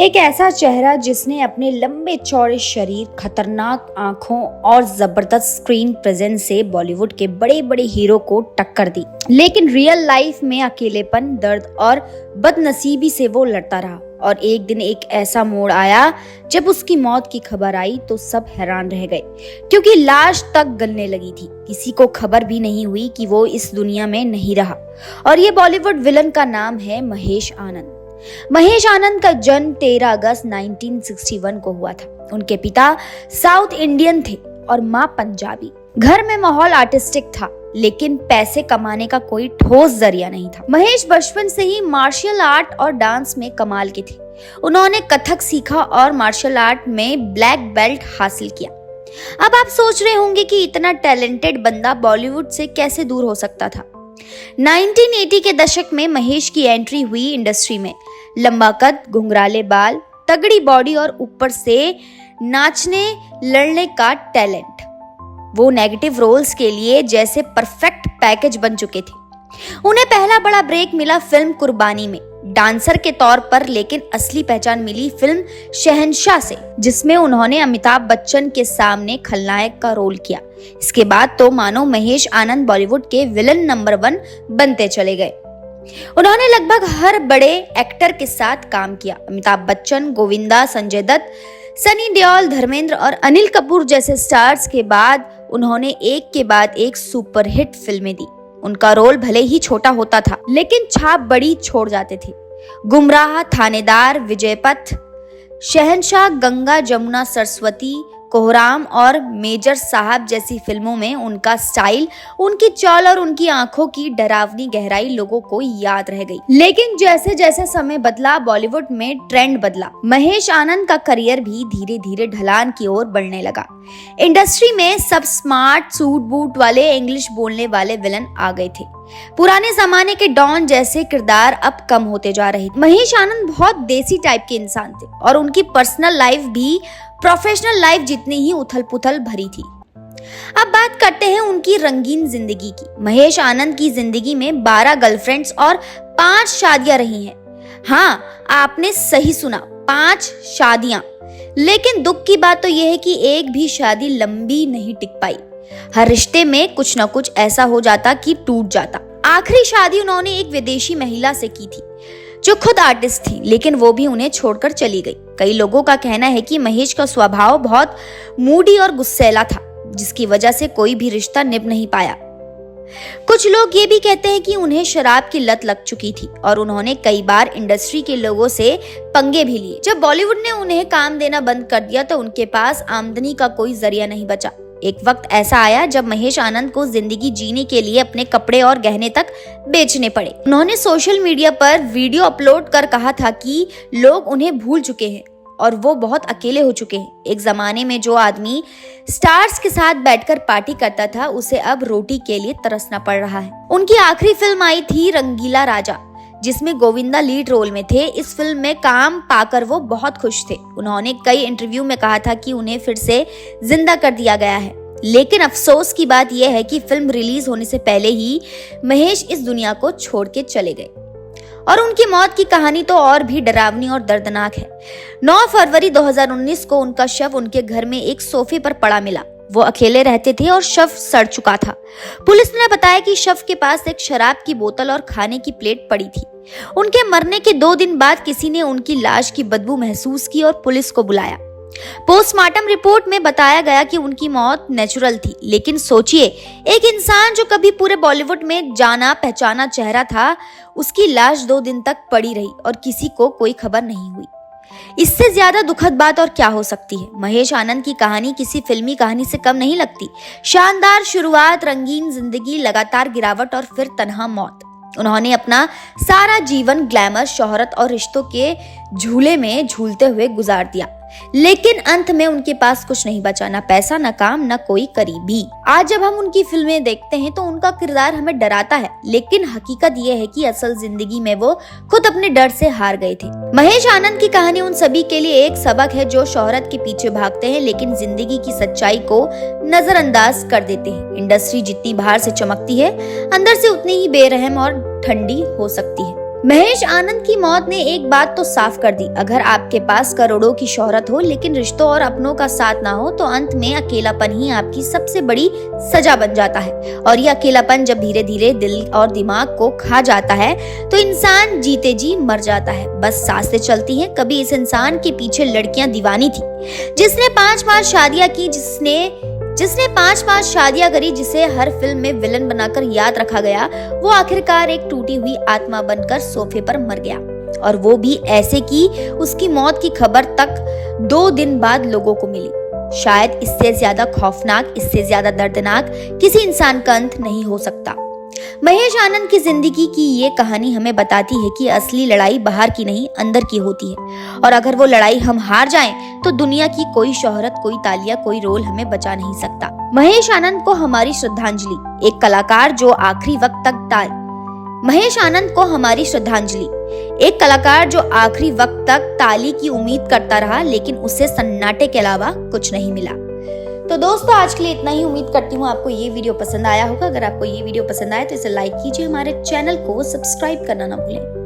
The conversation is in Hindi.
एक ऐसा चेहरा जिसने अपने लंबे चौड़े शरीर, खतरनाक आंखों और जबरदस्त स्क्रीन प्रेजेंस से बॉलीवुड के बड़े बड़े हीरो को टक्कर दी, लेकिन रियल लाइफ में अकेलेपन, दर्द और बदनसीबी से वो लड़ता रहा। और एक दिन एक ऐसा मोड़ आया जब उसकी मौत की खबर आई तो सब हैरान रह गए, क्योंकि लाश तक गलने लगी थी। किसी को खबर भी नहीं हुई कि वो इस दुनिया में नहीं रहा। और ये बॉलीवुड विलन का नाम है महेश आनंद। महेश आनंद का जन्म 13 अगस्त 1961 को हुआ था। उनके पिता साउथ इंडियन थे और माँ पंजाबी। घर में माहौल आर्टिस्टिक था, लेकिन पैसे कमाने का कोई ठोस जरिया नहीं था। महेश बचपन से ही मार्शल आर्ट और डांस में कमाल के थे। उन्होंने कथक सीखा और मार्शल आर्ट में ब्लैक बेल्ट हासिल किया। अब आप सोच रहे होंगे कि इतना टैलेंटेड बंदा बॉलीवुड से कैसे दूर हो सकता था। 1980 के दशक में महेश की एंट्री हुई इंडस्ट्री में। लंबा कद, घुंघराले बाल, तगड़ी बॉडी और ऊपर से नाचने लड़ने का टैलेंट, वो नेगेटिव रोल्स के लिए जैसे परफेक्ट पैकेज बन चुके थे। उन्हें पहला बड़ा ब्रेक मिला फिल्म कुर्बानी में, डांसर के तौर पर, लेकिन असली पहचान मिली फिल्म शहंशाह से, जिसमें उन्होंने अमिताभ बच्चन के सामने खलनायक का रोल किया। इसके बाद तो मानो महेश आनंद बॉलीवुड के विलन नंबर 1 बनते चले गए। उन्होंने लगभग हर बड़े एक्टर के साथ काम किया। अमिताभ बच्चन, गोविंदा, संजय दत्त, सनी देओल, धर्मेंद्र और अनिल कपूर जैसे स्टार्स के बाद उन्होंने एक के बाद एक सुपरहिट फिल्में दी। उनका रोल भले ही छोटा होता था, लेकिन छाप बड़ी छोड़ जाते थे। गुमराह, थानेदार, विजयपथ, शहंशाह, गंगा जमुना सरस्वती, कोहराम और मेजर साहब जैसी फिल्मों में उनका स्टाइल, उनकी चाल और उनकी आंखों की डरावनी गहराई लोगों को याद रह गई। लेकिन जैसे जैसे समय बदला, बॉलीवुड में ट्रेंड बदला। महेश आनंद का करियर भी धीरे धीरे ढलान की ओर बढ़ने लगा। इंडस्ट्री में सब स्मार्ट, सूट बूट वाले, इंग्लिश बोलने वाले विलन आ गए थे। पुराने जमाने के डॉन जैसे किरदार अब कम होते जा रहे थे। महेश आनंद बहुत देसी टाइप के इंसान थे और उनकी पर्सनल लाइफ भी प्रोफेशनल लाइफ जितनी ही उथल पुथल भरी थी। अब बात करते हैं उनकी रंगीन जिंदगी की। महेश आनंद की जिंदगी में 12 गर्लफ्रेंड्स और 5 शादियां रही हैं। हाँ, आपने सही सुना, 5 शादियां। लेकिन दुख की बात तो यह है कि एक भी शादी लंबी नहीं टिक पाई। हर रिश्ते में कुछ न कुछ ऐसा हो जाता कि टूट जाता। आखिरी शादी उन्होंने एक विदेशी महिला से की थी जो खुद आर्टिस्ट थी, लेकिन वो भी उन्हें छोड़कर चली गई। कई लोगों का कहना है कि महेश का स्वभाव बहुत मूडी और गुस्सैला था, जिसकी वजह से कोई भी रिश्ता निभ नहीं पाया। कुछ लोग ये भी कहते हैं कि उन्हें शराब की लत लग चुकी थी और उन्होंने कई बार इंडस्ट्री के लोगों से पंगे भी लिए। जब बॉलीवुड ने उन्हें काम देना बंद कर दिया तो उनके पास आमदनी का कोई जरिया नहीं बचा। एक वक्त ऐसा आया जब महेश आनंद को जिंदगी जीने के लिए अपने कपड़े और गहने तक बेचने पड़े। उन्होंने सोशल मीडिया पर वीडियो अपलोड कर कहा था कि लोग उन्हें भूल चुके हैं और वो बहुत अकेले हो चुके हैं। एक जमाने में जो आदमी स्टार्स के साथ बैठकर पार्टी करता था, उसे अब रोटी के लिए तरसना पड़ रहा है। उनकी आखिरी फिल्म आई थी रंगीला राजा, जिसमें गोविंदा लीड रोल में थे। इस फिल्म में काम पाकर वो बहुत खुश थे। उन्होंने कई इंटरव्यू में कहा था कि उन्हें फिर से जिंदा कर दिया गया है। लेकिन अफसोस की बात यह है कि फिल्म रिलीज होने से पहले ही महेश इस दुनिया को छोड़ के चले गए। और उनकी मौत की कहानी तो और भी डरावनी और दर्दनाक है। 9 फरवरी 2019 को उनका शव उनके घर में एक सोफे पर पड़ा मिला। वो अकेले रहते थे और शव सड़ चुका था। पुलिस ने बताया कि शव के पास एक शराब की बोतल और खाने की प्लेट पड़ी थी। उनके मरने के 2 दिन बाद किसी ने उनकी लाश की बदबू महसूस की और पुलिस को बुलाया। पोस्टमार्टम रिपोर्ट में बताया गया कि उनकी मौत नेचुरल थी। लेकिन सोचिए, एक इंसान जो कभी पूरे बॉलीवुड में जाना पहचाना चेहरा था, उसकी लाश 2 दिन तक पड़ी रही और किसी को कोई खबर नहीं हुई। इससे ज्यादा दुखद बात और क्या हो सकती है। महेश आनंद की कहानी किसी फिल्मी कहानी से कम नहीं लगती। शानदार शुरुआत, रंगीन जिंदगी, लगातार गिरावट और फिर तन्हा मौत। उन्होंने अपना सारा जीवन ग्लैमर, शोहरत और रिश्तों के झूले में झूलते हुए गुजार दिया, लेकिन अंत में उनके पास कुछ नहीं बचा, ना पैसा, ना काम, ना कोई करीबी। आज जब हम उनकी फिल्में देखते हैं तो उनका किरदार हमें डराता है, लेकिन हकीकत यह है कि असल जिंदगी में वो खुद अपने डर से हार गए थे। महेश आनंद की कहानी उन सभी के लिए एक सबक है जो शोहरत के पीछे भागते हैं लेकिन जिंदगी की सच्चाई को नजरअंदाज कर देते हैं। इंडस्ट्री जितनी बाहर से चमकती है, अंदर से उतनी ही बेरहम और ठंडी हो सकती है। महेश आनंद की मौत ने एक बात तो साफ कर दी, अगर आपके पास करोड़ों की शोहरत हो लेकिन रिश्तों और अपनों का साथ ना हो तो अंत में अकेलापन ही आपकी सबसे बड़ी सजा बन जाता है। और ये अकेलापन जब धीरे धीरे दिल और दिमाग को खा जाता है तो इंसान जीते जी मर जाता है। बस सांसें चलती हैं। कभी इस इंसान के पीछे लड़कियां दीवानी थी, जिसने 5-5 शादियां की, जिसने 5-5 शादियां करी, जिसे हर फिल्म में विलन बनाकर याद रखा गया, वो आखिरकार एक टूटी हुई आत्मा बनकर सोफे पर मर गया। और वो भी ऐसे कि उसकी मौत की खबर तक 2 दिन बाद लोगों को मिली। शायद इससे ज्यादा खौफनाक, इससे ज्यादा दर्दनाक किसी इंसान का अंत नहीं हो सकता। महेश आनंद की जिंदगी की ये कहानी हमें बताती है कि असली लड़ाई बाहर की नहीं, अंदर की होती है। और अगर वो लड़ाई हम हार जाएं, तो दुनिया की कोई शोहरत, कोई तालियां, कोई रोल हमें बचा नहीं सकता। महेश आनंद को हमारी श्रद्धांजलि। एक कलाकार जो आखिरी वक्त तक ताली की उम्मीद करता रहा, लेकिन उसे सन्नाटे के अलावा कुछ नहीं मिला। तो दोस्तों, आज के लिए इतना ही। उम्मीद करती हूँ आपको ये वीडियो पसंद आया होगा। अगर आपको ये वीडियो पसंद आए तो इसे लाइक कीजिए, हमारे चैनल को सब्सक्राइब करना ना भूलें।